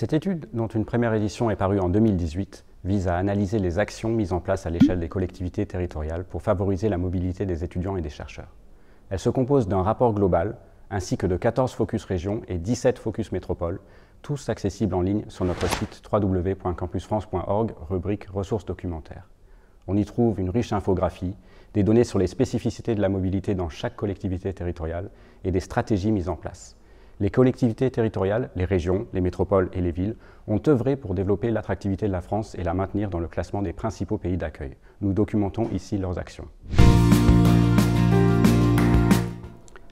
Cette étude, dont une première édition est parue en 2018, vise à analyser les actions mises en place à l'échelle des collectivités territoriales pour favoriser la mobilité des étudiants et des chercheurs. Elle se compose d'un rapport global, ainsi que de 14 focus régions et 17 focus métropoles, tous accessibles en ligne sur notre site www.campusfrance.org, rubrique ressources documentaires. On y trouve une riche infographie, des données sur les spécificités de la mobilité dans chaque collectivité territoriale et des stratégies mises en place. Les collectivités territoriales, les régions, les métropoles et les villes ont œuvré pour développer l'attractivité de la France et la maintenir dans le classement des principaux pays d'accueil. Nous documentons ici leurs actions.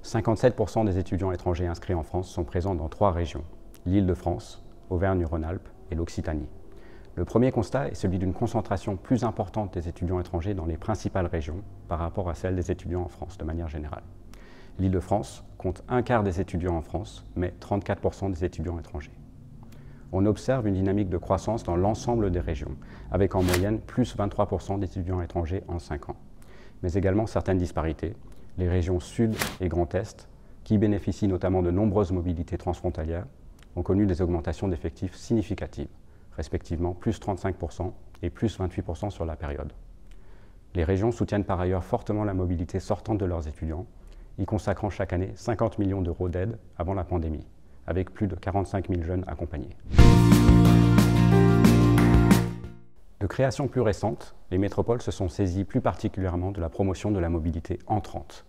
57% des étudiants étrangers inscrits en France sont présents dans 3 régions, l'Île-de-France, Auvergne-Rhône-Alpes et l'Occitanie. Le premier constat est celui d'une concentration plus importante des étudiants étrangers dans les principales régions par rapport à celle des étudiants en France de manière générale. L'Île-de-France compte un quart des étudiants en France, mais 34% des étudiants étrangers. On observe une dynamique de croissance dans l'ensemble des régions, avec en moyenne plus 23% d'étudiants étrangers en 5 ans. Mais également certaines disparités. Les régions Sud et Grand Est, qui bénéficient notamment de nombreuses mobilités transfrontalières, ont connu des augmentations d'effectifs significatives, respectivement plus 35% et plus 28% sur la période. Les régions soutiennent par ailleurs fortement la mobilité sortante de leurs étudiants, y consacrant chaque année 50 millions d'euros d'aide avant la pandémie, avec plus de 45 000 jeunes accompagnés. De création plus récente, les métropoles se sont saisies plus particulièrement de la promotion de la mobilité entrante.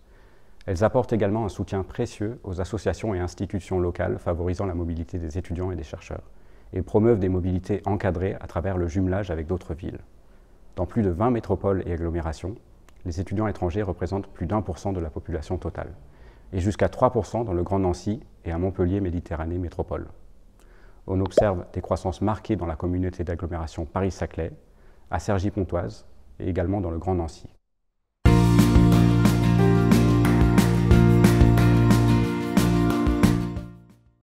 Elles apportent également un soutien précieux aux associations et institutions locales favorisant la mobilité des étudiants et des chercheurs, et promeuvent des mobilités encadrées à travers le jumelage avec d'autres villes. Dans plus de 20 métropoles et agglomérations, les étudiants étrangers représentent plus d'1% de la population totale, et jusqu'à 3% dans le Grand Nancy et à Montpellier Méditerranée Métropole. On observe des croissances marquées dans la communauté d'agglomération Paris-Saclay, à Cergy-Pontoise et également dans le Grand Nancy.